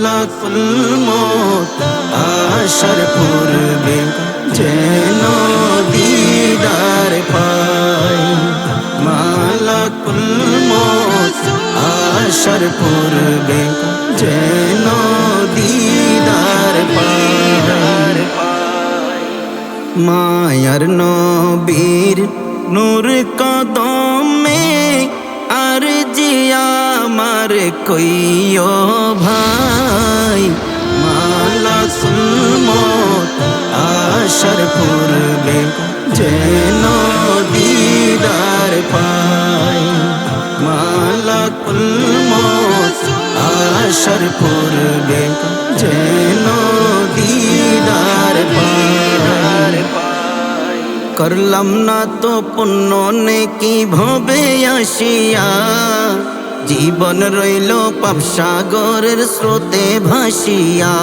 মালাকুল মউত আসার পূর্বে যেন দিদার পাই। মালাকুল মউত আসার পূর্বে যেন দিদার পাই। মায়ার নবীর নূর কদমে আর জিয়া আমার কইও ভাই। মালাকুল মউত আসার পূর্বে যেন দিদার পাই। মালাকুল মউত আসার পূর্বে যেন দিদার পাই। করলাম না তো পুণ্য নেকি ভবে আসিয়া, জীবন রইল পাপ সাগরের স্রোতে ভাসিয়া।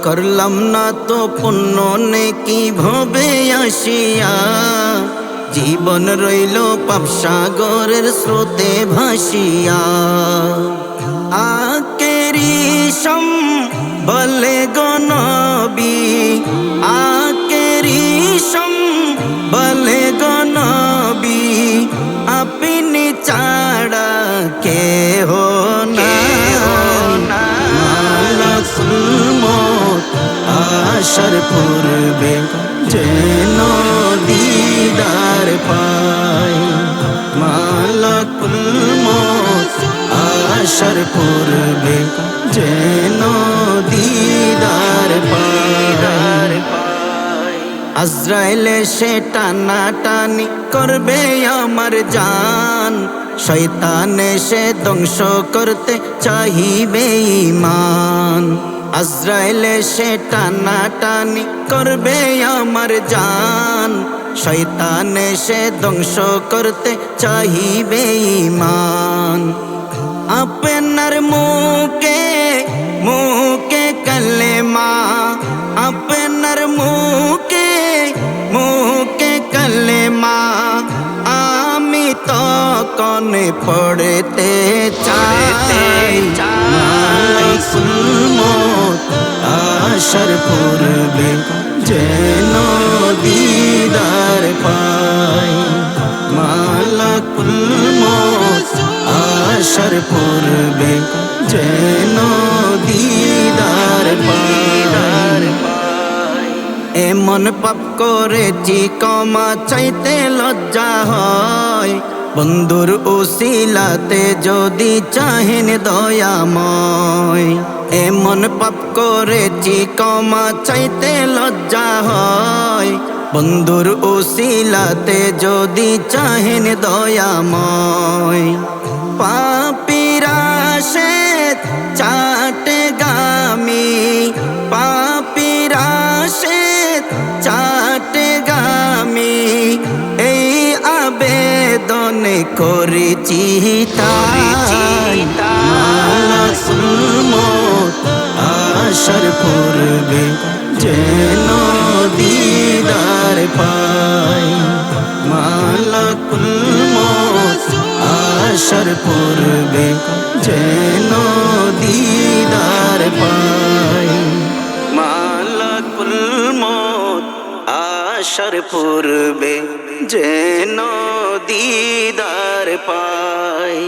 করলাম না তো পুণ্য নেকি ভবে আসিয়া, জীবন রইল পাপ সাগরের স্রোতে ভাসিয়া। আকেরি সম বলে গো নবী, আকেরি সম বলে গো নবী, আপনি ছাড়া কেহ নাই। মালাকুল মউত আসার পূর্বে যেন দিদার পাই। মালাকুল মউত আসার পূর্বে যেন দিদার পাই। আজরাইল এসে টানাটানি করবে আমার জান, শয়তান এসে ধ্বংস করতে চাহিবে ঈমান। আজরাইল এসে টানাটানি করবে আমার জান, শয়তান এসে ধ্বংস করতে চাহিবে ঈমান। আপনার মুখে মুখে কালেমা, আপনার মুখে মুখে কালেমা, আমি তখন পড়তে চাই। মালাকুল মউত আসার পূর্বে যেন দিদার পাই। মালাকুল মউত আসার পূর্বে যেন দিদার পাই। এমন পাপ করেছি ক্ষমা চাইতে লজ্জা হয়, বন্ধুর উসিলাতে যদি চাহেন দয়াময়। এমন পাপ করেছি ক্ষমা চাইতে লজ্জা হয়, বন্ধুর উসিলাতে যদি চাহেন দয়াময়। পাপীরা শ্বেত চাটে গামি, পাপীরা শ্বেত চাটে গামি, এই আবেদন করেছি তাই। মালাকুল মউত আসার পূর্বে যেন দিদার পাই। মালাকুল মউত আসার পূর্বে যেন দিদার পাই। মালাকুল মউত আসার পূর্বে যেন দিদার পাই।